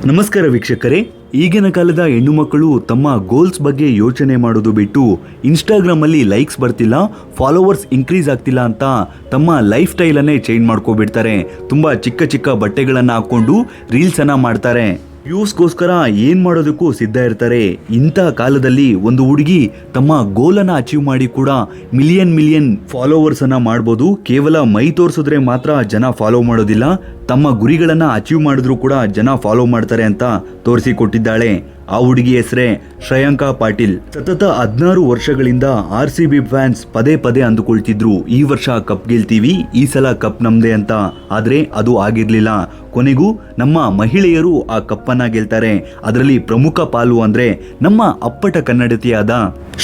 ನಮಸ್ಕಾರ ವೀಕ್ಷಕರೇ, ಈಗಿನ ಕಾಲದ ಹೆಣ್ಣು ಮಕ್ಕಳು ತಮ್ಮ ಗೋಲ್ಸ್ ಬಗ್ಗೆ ಯೋಚನೆ ಮಾಡೋದು ಬಿಟ್ಟು ಇನ್ಸ್ಟಾಗ್ರಾಮಲ್ಲಿ ಲೈಕ್ಸ್ ಬರ್ತಿಲ್ಲ, ಫಾಲೋವರ್ಸ್ ಇನ್ಕ್ರೀಸ್ ಆಗ್ತಿಲ್ಲ ಅಂತ ತಮ್ಮ ಲೈಫ್ ಸ್ಟೈಲನ್ನೇ ಚೇಂಜ್ ಮಾಡ್ಕೊಬಿಡ್ತಾರೆ. ತುಂಬ ಚಿಕ್ಕ ಚಿಕ್ಕ ಬಟ್ಟೆಗಳನ್ನು ಹಾಕ್ಕೊಂಡು ರೀಲ್ಸನ್ನು ಮಾಡ್ತಾರೆ. ವ್ಯೂಸ್ಗೋಸ್ಕರ ಏನು ಮಾಡೋದಕ್ಕೂ ಸಿದ್ಧ ಇರ್ತಾರೆ. ಇಂಥ ಕಾಲದಲ್ಲಿ ಒಂದು ಹುಡುಗಿ ತಮ್ಮ ಗೋಲನ್ನು ಅಚೀವ್ ಮಾಡಿ ಕೂಡ ಮಿಲಿಯನ್ ಫಾಲೋವರ್ಸನ್ನು ಮಾಡ್ಬೋದು. ಕೇವಲ ಮೈ ತೋರಿಸಿದ್ರೆ ಮಾತ್ರ ಜನ ಫಾಲೋ ಮಾಡೋದಿಲ್ಲ, ತಮ್ಮ ಗುರಿಗಳನ್ನು ಅಚೀವ್ ಮಾಡಿದ್ರು ಕೂಡ ಜನ ಫಾಲೋ ಮಾಡ್ತಾರೆ ಅಂತ ತೋರಿಸಿಕೊಟ್ಟಿದ್ದಾಳೆ. ಆ ಹುಡುಗಿ ಹೆಸರೇ ಶ್ರೇಯಾಂಕಾ ಪಾಟೀಲ್. ಸತತ 16 ವರ್ಷಗಳಿಂದ RCB ಫ್ಯಾನ್ಸ್ ಪದೇ ಪದೇ ಅಂದುಕೊಳ್ತಿದ್ರು, ಈ ವರ್ಷ ಕಪ್ ಗೆಲ್ತೀವಿ, ಈ ಸಲ ಕಪ್ ನಮ್ದೇ ಅಂತ. ಆದ್ರೆ ಅದು ಆಗಿರ್ಲಿಲ್ಲ. ಕೊನೆಗೂ ನಮ್ಮ ಮಹಿಳೆಯರು ಆ ಕಪ್ಪನ್ನ ಗೆಲ್ತಾರೆ. ಅದರಲ್ಲಿ ಪ್ರಮುಖ ಪಾಲು ಅಂದ್ರೆ ನಮ್ಮ ಅಪ್ಪಟ ಕನ್ನಡತಿಯಾದ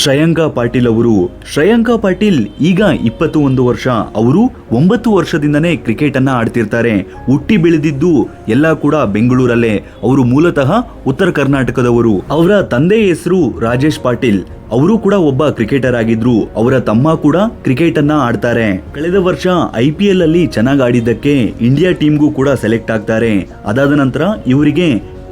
ಶ್ರೇಯಾಂಕಾ ಪಾಟೀಲ್ ಅವರು. ಶ್ರೇಯಾಂಕಾ ಪಾಟೀಲ್ ಈಗ 21 ವರ್ಷ. ಅವರು 9 ವರ್ಷದಿಂದನೇ ಕ್ರಿಕೆಟ್ ಅನ್ನ ಆಡ್ತಿರ್ತಾರೆ. ಹುಟ್ಟಿ ಬೆಳೆದಿದ್ದು ಎಲ್ಲ ಕೂಡ ಬೆಂಗಳೂರಲ್ಲೇ. ಅವರು ಮೂಲತಃ ಉತ್ತರ ಕರ್ನಾಟಕದವರು. ಅವರ ತಂದೆ ಹೆಸರು ರಾಜೇಶ್ ಪಾಟೀಲ್. ಅವರು ಕೂಡ ಒಬ್ಬ ಕ್ರಿಕೆಟರ್ ಆಗಿದ್ರು. ಅವರ ತಮ್ಮ ಕೂಡ ಕ್ರಿಕೆಟ್ ಅನ್ನ ಆಡ್ತಾರೆ. ಕಳೆದ ವರ್ಷ IPL ಅಲ್ಲಿ ಚೆನ್ನಾಗಿ ಆಡಿದ್ದಕ್ಕೆ ಇಂಡಿಯಾ ಟೀಮ್ಗೂ ಕೂಡ ಸೆಲೆಕ್ಟ್ ಆಗ್ತಾರೆ. ಅದಾದ ನಂತರ ಇವರಿಗೆ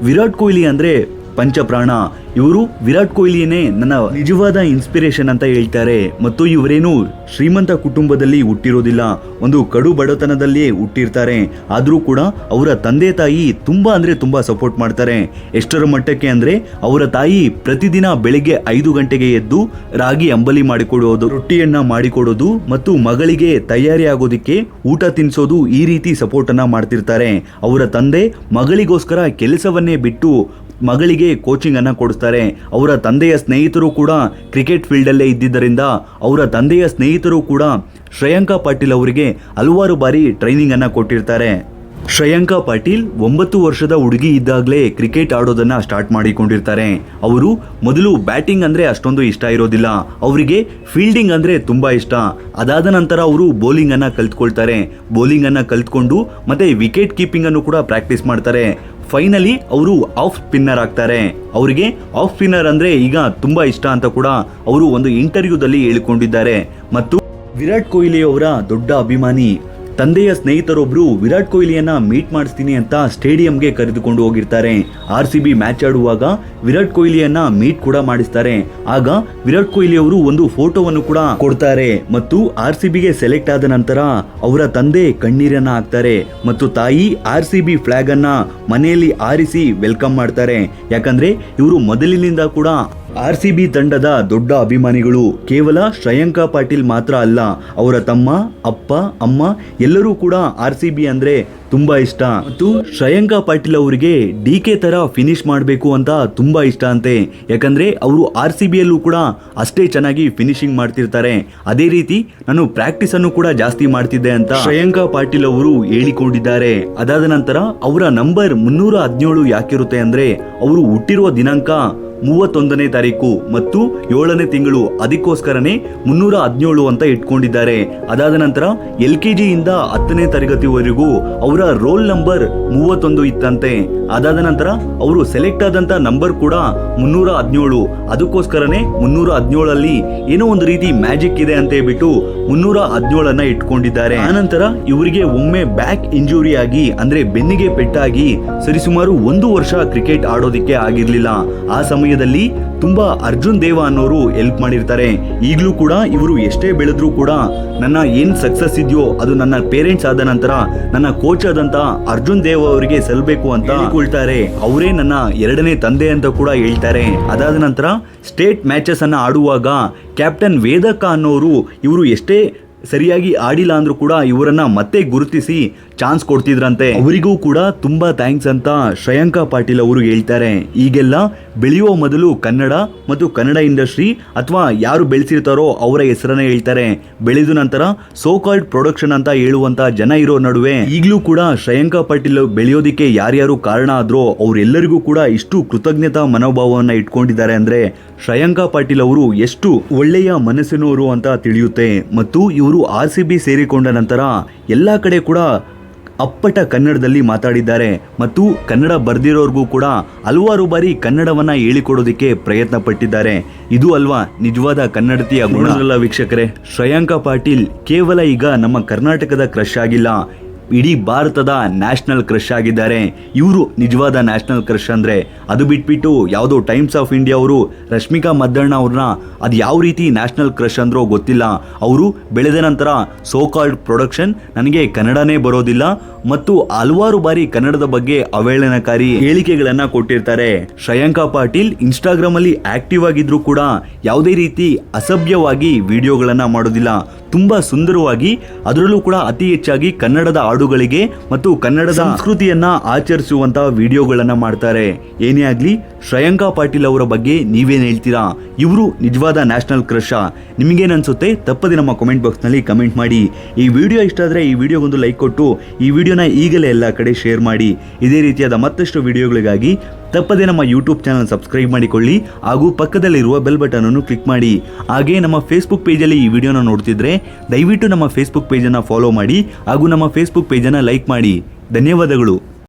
ವಿರಾಟ್ ಕೊಹ್ಲಿ ಅಂದ್ರೆ ಪಂಚಪ್ರಾಣ. ಇವರು ವಿರಾಟ್ ಕೊಹ್ಲಿಯೇ ನನ್ನ ನಿಜವಾದ ಇನ್ಸ್ಪಿರೇಷನ್ ಅಂತ ಹೇಳ್ತಾರೆ. ಮತ್ತು ಇವರೇನು ಶ್ರೀಮಂತ ಕುಟುಂಬದಲ್ಲಿ ಹುಟ್ಟಿರೋದಿಲ್ಲ, ಒಂದು ಕಡು ಬಡತನದಲ್ಲಿಯೇ ಹುಟ್ಟಿರ್ತಾರೆ. ಆದರೂ ಕೂಡ ಅವರ ತಂದೆ ತಾಯಿ ತುಂಬಾ ಅಂದ್ರೆ ತುಂಬಾ ಸಪೋರ್ಟ್ ಮಾಡ್ತಾರೆ. ಎಷ್ಟರ ಮಟ್ಟಕ್ಕೆ ಅಂದ್ರೆ ಅವರ ತಾಯಿ ಪ್ರತಿದಿನ ಬೆಳಿಗ್ಗೆ 5 ಗಂಟೆಗೆ ಎದ್ದು ರಾಗಿ ಅಂಬಲಿ ಮಾಡಿಕೊಡೋದು, ರೊಟ್ಟಿಯನ್ನ ಮಾಡಿಕೊಡೋದು ಮತ್ತು ಮಗಳಿಗೆ ತಯಾರಿ ಆಗೋದಿಕ್ಕೆ ಊಟ ತಿನ್ನಿಸೋದು, ಈ ರೀತಿ ಸಪೋರ್ಟ್ ಅನ್ನ ಮಾಡ್ತಿರ್ತಾರೆ. ಅವರ ತಂದೆ ಮಗಳಿಗೋಸ್ಕರ ಕೆಲಸವನ್ನೇ ಬಿಟ್ಟು ಮಗಳಿಗೆ ಕೋಚಿಂಗ್ ಅನ್ನ ಕೊಡಿಸ್ತಾರೆ. ಅವರ ತಂದೆಯ ಸ್ನೇಹಿತರು ಕೂಡ ಕ್ರಿಕೆಟ್ ಫೀಲ್ಡ್ ಅಲ್ಲೇ ಇದ್ದಿದ್ದರಿಂದ ಅವರ ತಂದೆಯ ಸ್ನೇಹಿತರು ಕೂಡ ಶ್ರೇಯಾಂಕಾ ಪಾಟೀಲ್ ಅವರಿಗೆ ಹಲವಾರು ಬಾರಿ ಟ್ರೈನಿಂಗ್ ಅನ್ನ ಕೊಟ್ಟಿರ್ತಾರೆ. ಶ್ರೇಯಾಂಕಾ ಪಾಟೀಲ್ 9 ವರ್ಷದ ಹುಡುಗಿ ಇದ್ದಾಗಲೇ ಕ್ರಿಕೆಟ್ ಆಡೋದನ್ನ ಸ್ಟಾರ್ಟ್ ಮಾಡಿಕೊಂಡಿರ್ತಾರೆ. ಅವರು ಮೊದಲು ಬ್ಯಾಟಿಂಗ್ ಅಂದ್ರೆ ಅಷ್ಟೊಂದು ಇಷ್ಟ ಇರೋದಿಲ್ಲ, ಅವರಿಗೆ ಫೀಲ್ಡಿಂಗ್ ಅಂದ್ರೆ ತುಂಬಾ ಇಷ್ಟ. ಅದಾದ ನಂತರ ಅವರು ಬೌಲಿಂಗ್ ಅನ್ನ ಕಲ್ತ್ಕೊಳ್ತಾರೆ. ಬೌಲಿಂಗ್ ಅನ್ನ ಕಲ್ತ್ಕೊಂಡು ಮತ್ತೆ ವಿಕೆಟ್ ಕೀಪಿಂಗ್ ಅನ್ನು ಕೂಡ ಪ್ರಾಕ್ಟೀಸ್ ಮಾಡ್ತಾರೆ. ಫೈನಲಿ ಅವರು ಆಫ್ ಸ್ಪಿನ್ನರ್ ಆಗ್ತಾರೆ. ಅವರಿಗೆ ಆಫ್ ಸ್ಪಿನ್ನರ್ ಅಂದ್ರೆ ಈಗ ತುಂಬಾ ಇಷ್ಟ ಅಂತ ಕೂಡ ಅವರು ಒಂದು ಇಂಟರ್ವ್ಯೂದಲ್ಲಿ ಹೇಳಿಕೊಂಡಿದ್ದಾರೆ. ಮತ್ತು ವಿರಾಟ್ ಕೊಹ್ಲಿ ಅವರ ದೊಡ್ಡ ಅಭಿಮಾನಿ. ತಂದೆಯ ಸ್ನೇಹಿತರೊಬ್ರು ವಿರಾಟ್ ಕೊಹ್ಲಿಯನ್ನ ಮೀಟ್ ಮಾಡಿಸ್ತೀನಿ ಅಂತ ಸ್ಟೇಡಿಯಂಗೆ ಕರೆದುಕೊಂಡು ಹೋಗಿರ್ತಾರೆ. RCB ಮ್ಯಾಚ್ ಆಡುವಾಗ ವಿರಾಟ್ ಕೊಹ್ಲಿಯನ್ನ ಮೀಟ್ ಕೂಡ ಮಾಡಿಸ್ತಾರೆ. ಆಗ ವಿರಾಟ್ ಕೊಹ್ಲಿ ಅವರು ಒಂದು ಫೋಟೋವನ್ನು ಕೂಡ ಕೊಡ್ತಾರೆ. ಮತ್ತು RCBಗೆ ಸೆಲೆಕ್ಟ್ ಆದ ನಂತರ ಅವರ ತಂದೆ ಕಣ್ಣೀರನ್ನ ಹಾಕ್ತಾರೆ ಮತ್ತು ತಾಯಿ RCB ಫ್ಲಾಗ್ ಅನ್ನ ಮನೆಯಲ್ಲಿ ಆರಿಸಿ ವೆಲ್ಕಮ್ ಮಾಡ್ತಾರೆ. ಯಾಕಂದ್ರೆ ಇವರು ಮೊದಲಿನಿಂದ ಕೂಡ RCB ತಂಡದ ದೊಡ್ಡ ಅಭಿಮಾನಿಗಳು. ಕೇವಲ ಶ್ರೇಯಾಂಕಾ ಪಾಟೀಲ್ ಮಾತ್ರ ಅಲ್ಲ, ಅವರ ತಮ್ಮ, ಅಪ್ಪ, ಅಮ್ಮ ಎಲ್ಲರೂ ಕೂಡ RCB ಅಂದ್ರೆ ತುಂಬಾ ಇಷ್ಟ. ಮತ್ತು ಶ್ರೇಯಾಂಕಾ ಪಾಟೀಲ್ ಅವರಿಗೆ DK ತರ ಫಿನಿಶ್ ಮಾಡಬೇಕು ಅಂತ ತುಂಬಾ ಇಷ್ಟ ಅಂತೆ. ಯಾಕಂದ್ರೆ ಅವರು RCB ಯಲ್ಲೂ ಕೂಡ ಅಷ್ಟೇ ಚೆನ್ನಾಗಿ ಫಿನಿಶಿಂಗ್ ಮಾಡ್ತಿರ್ತಾರೆ. ಅದೇ ರೀತಿ ನಾನು ಪ್ರಾಕ್ಟೀಸ್ ಅನ್ನು ಕೂಡ ಜಾಸ್ತಿ ಮಾಡ್ತಿದ್ದೆ ಅಂತ ಶ್ರೇಯಾಂಕಾ ಪಾಟೀಲ್ ಅವರು ಹೇಳಿಕೊಂಡಿದ್ದಾರೆ. ಅದಾದ ನಂತರ ಅವರ ನಂಬರ್ 317 ಯಾಕಿರುತ್ತೆ ಅಂದ್ರೆ ಅವರು ಹುಟ್ಟಿರುವ ದಿನಾಂಕ 31ನೇ ತಾರೀಕು ಮತ್ತು 7ನೇ ತಿಂಗಳು, ಅದಕ್ಕೋಸ್ಕರನೇ 317 ಅಂತ ಇಟ್ಕೊಂಡಿದ್ದಾರೆ. ಅದಾದ ನಂತರ LKG ಇಂದ 10ನೇ ತರಗತಿವರೆಗೂ ಅವರ ರೋಲ್ ನಂಬರ್ 31 ಇತ್ತಂತೆ. ಅದಾದ ನಂತರ ಅವರು ಸೆಲೆಕ್ಟ್ ಆದಂತ ನಂಬರ್ ಕೂಡ 317. ಅದಕ್ಕೋಸ್ಕರನೇ 317 ಏನೋ ಒಂದು ರೀತಿ ಮ್ಯಾಜಿಕ್ ಇದೆ ಅಂತ ಹೇಳ್ಬಿಟ್ಟು 317 ಇಟ್ಕೊಂಡಿದ್ದಾರೆ. ಆನಂತರ ಇವರಿಗೆ ಒಮ್ಮೆ ಬ್ಯಾಕ್ ಇಂಜುರಿ ಆಗಿ ಅಂದ್ರೆ ಬೆನ್ನಿಗೆ ಪೆಟ್ಟಾಗಿ ಸರಿಸುಮಾರು 1 ವರ್ಷ ಕ್ರಿಕೆಟ್ ಆಡೋದಿಕ್ಕೆ ಆಗಿರ್ಲಿಲ್ಲ. ಆ ಸಮಯದಲ್ಲಿ ತುಂಬಾ ಅರ್ಜುನ್ ದೇವ ಅನ್ನೋರು ಹೆಲ್ಪ್ ಮಾಡಿರ್ತಾರೆ. ಈಗಲೂ ಕೂಡ ಇವರು ಎಷ್ಟೇ ಬೆಳೆದ್ರು ಕೂಡ ನನ್ನ ಏನ್ ಸಕ್ಸಸ್ ಇದೆಯೋ ಅದು ನನ್ನ ಪೇರೆಂಟ್ಸ್ ಆದ ನಂತರ ನನ್ನ ಕೋಚ್ ಆದಂತ ಅರ್ಜುನ್ ದೇವ್ ಅವರಿಗೆ ಸಲ್ಲಬೇಕು ಅಂತ ಹೇಳ್ಕೊಳ್ತಾರೆ. ಅವರೇ ನನ್ನ 2ನೇ ತಂದೆ ಅಂತ ಕೂಡ ಹೇಳ್ತಾರೆ. ಅದಾದ ನಂತರ ಸ್ಟೇಟ್ ಮ್ಯಾಚಸ್ ಅನ್ನ ಆಡುವಾಗ ಕ್ಯಾಪ್ಟನ್ ವೇದಕ್ಕ ಅನ್ನೋರು ಇವರು ಎಷ್ಟೇ ಸರಿಯಾಗಿ ಆಡಿಲ್ಲ ಅಂದ್ರೂ ಕೂಡ ಇವರನ್ನ ಮತ್ತೆ ಗುರುತಿಸಿ ಚಾನ್ಸ್ ಕೊಡ್ತಿದ್ರಂತೆ. ಅವರಿಗೂ ಕೂಡ ತುಂಬಾ ಥ್ಯಾಂಕ್ಸ್ ಅಂತ ಶ್ರೇಯಾಂಕಾ ಪಾಟೀಲ್ ಅವರು ಹೇಳ್ತಾರೆ. ಈಗೆಲ್ಲ ಬೆಳೆಯುವ ಮೊದಲು ಕನ್ನಡ ಮತ್ತು ಕನ್ನಡ ಇಂಡಸ್ಟ್ರಿ ಅಥವಾ ಯಾರು ಬೆಳೆಸಿರ್ತಾರೋ ಅವರ ಹೆಸರನ್ನ ಹೇಳ್ತಾರೆ. ಬೆಳೆದ ನಂತರ ಸೋ ಕಾಲ್ಡ್ ಪ್ರೊಡಕ್ಷನ್ ಅಂತ ಹೇಳುವಂತ ಜನ ಇರೋ ನಡುವೆ ಈಗಲೂ ಕೂಡ ಶ್ರೇಯಾಂಕಾ ಪಾಟೀಲ್ ಬೆಳೆಯೋದಿಕ್ಕೆ ಯಾರ್ಯಾರು ಕಾರಣ ಆದ್ರೋ ಅವರೆಲ್ಲರಿಗೂ ಕೂಡ ಇಷ್ಟು ಕೃತಜ್ಞತಾ ಮನೋಭಾವವನ್ನ ಇಟ್ಕೊಂಡಿದ್ದಾರೆ ಅಂದ್ರೆ ಶ್ರೇಯಾಂಕಾ ಪಾಟೀಲ್ ಅವರು ಎಷ್ಟು ಒಳ್ಳೆಯ ಮನಸ್ಸಿನವರು ಅಂತ ತಿಳಿಯುತ್ತೆ. ಮತ್ತು ಇವರು RCB ಸೇರಿಕೊಂಡ ನಂತರ ಎಲ್ಲಾ ಕಡೆ ಕೂಡ ಅಪ್ಪಟ ಕನ್ನಡದಲ್ಲಿ ಮಾತಾಡಿದ್ದಾರೆ. ಮತ್ತು ಕನ್ನಡ ಬರ್ದಿರೋರ್ಗೂ ಕೂಡ ಹಲವಾರು ಬಾರಿ ಕನ್ನಡವನ್ನ ಹೇಳಿಕೊಡೋದಕ್ಕೆ ಪ್ರಯತ್ನ ಪಟ್ಟಿದ್ದಾರೆ. ಇದು ಅಲ್ವಾ ನಿಜವಾದ ಕನ್ನಡತಿಯ ಗುಣ. ವೀಕ್ಷಕರೇ, ಶ್ರೇಯಾಂಕಾ ಪಾಟೀಲ್ ಕೇವಲ ಈಗ ನಮ್ಮ ಕರ್ನಾಟಕದ ಕ್ರಶ್ ಆಗಿಲ್ಲ, ಇಡೀ ಭಾರತದ ನ್ಯಾಷನಲ್ ಕ್ರಶ್ ಆಗಿದ್ದಾರೆ. ಇವರು ನಿಜವಾದ ನ್ಯಾಷನಲ್ ಕ್ರಶ್ ಅಂದ್ರೆ ಅದು ಬಿಟ್ಬಿಟ್ಟು ಯಾವುದೋ ಟೈಮ್ಸ್ ಆಫ್ ಇಂಡಿಯಾ ಅವರು ರಶ್ಮಿಕಾ ಮದ್ದಣ್ಣ ಅವ್ರನ್ನ ಅದು ಯಾವ ರೀತಿ ನ್ಯಾಷನಲ್ ಕ್ರಶ್ ಅಂದ್ರೋ ಗೊತ್ತಿಲ್ಲ. ಅವರು ಬೆಳೆದ ನಂತರ ಸೋ ಕಾಲ್ಡ್ ಪ್ರೊಡಕ್ಷನ್ ನನಗೆ ಕನ್ನಡನೇ ಬರೋದಿಲ್ಲ ಮತ್ತು ಹಲವಾರು ಬಾರಿ ಕನ್ನಡದ ಬಗ್ಗೆ ಅವಹೇಳನಕಾರಿ ಹೇಳಿಕೆಗಳನ್ನ ಕೊಟ್ಟಿರ್ತಾರೆ. ಶ್ರೇಯಾಂಕಾ ಪಾಟೀಲ್ ಇನ್ಸ್ಟಾಗ್ರಾಮ್ ಅಲ್ಲಿ ಆಕ್ಟಿವ್ ಆಗಿದ್ರು ಕೂಡ ಯಾವುದೇ ರೀತಿ ಅಸಭ್ಯವಾಗಿ ವಿಡಿಯೋಗಳನ್ನ ಮಾಡೋದಿಲ್ಲ. ತುಂಬಾ ಸುಂದರವಾಗಿ, ಅದರಲ್ಲೂ ಕೂಡ ಅತಿ ಹೆಚ್ಚಾಗಿ ಕನ್ನಡದ ಹಾಡುಗಳಿಗೆ ಮತ್ತು ಕನ್ನಡದ ಸಂಸ್ಕೃತಿಯನ್ನ ಆಚರಿಸುವಂತಹ ವಿಡಿಯೋಗಳನ್ನ ಮಾಡ್ತಾರೆ. ಏನೇ ಆಗ್ಲಿ, ಶ್ರೇಯಾಂಕಾ ಪಾಟೀಲ್ ಅವರ ಬಗ್ಗೆ ನೀವೇನ್ ಹೇಳ್ತೀರಾ? ಇವರು ನಿಜವಾದ ನ್ಯಾಷನಲ್ ಕ್ರಶ್? ನಿಮಗೇನ್ ಅನ್ಸುತ್ತೆ? ತಪ್ಪದೆ ನಮ್ಮ ಕಾಮೆಂಟ್ ಬಾಕ್ಸ್ ನಲ್ಲಿ ಕಮೆಂಟ್ ಮಾಡಿ. ಈ ವಿಡಿಯೋ ಇಷ್ಟ ಆದ್ರೆ ಈ ವಿಡಿಯೋಗೊಂದು ಲೈಕ್ ಕೊಟ್ಟು ಈ ವಿಡಿಯೋನ ಈಗಲೇ ಎಲ್ಲ ಕಡೆ ಶೇರ್ ಮಾಡಿ. ಇದೇ ರೀತಿಯಾದ ಮತ್ತಷ್ಟು ವಿಡಿಯೋಗಳಿಗಾಗಿ ತಪ್ಪದೆ ನಮ್ಮ ಯೂಟ್ಯೂಬ್ ಚಾನಲ್ ಸಬ್ಸ್ಕ್ರೈಬ್ ಮಾಡಿಕೊಳ್ಳಿ ಹಾಗೂ ಪಕ್ಕದಲ್ಲಿರುವ ಬೆಲ್ ಬಟನ್ ಅನ್ನು ಕ್ಲಿಕ್ ಮಾಡಿ. ಹಾಗೆ ನಮ್ಮ ಫೇಸ್ಬುಕ್ ಪೇಜಲ್ಲಿ ಈ ವಿಡಿಯೋನ ನೋಡ್ತಿದ್ರೆ ದಯವಿಟ್ಟು ನಮ್ಮ ಫೇಸ್ಬುಕ್ ಪೇಜನ್ನು ಫಾಲೋ ಮಾಡಿ ಹಾಗೂ ನಮ್ಮ ಫೇಸ್ಬುಕ್ ಪೇಜನ್ನು ಲೈಕ್ ಮಾಡಿ. ಧನ್ಯವಾದಗಳು.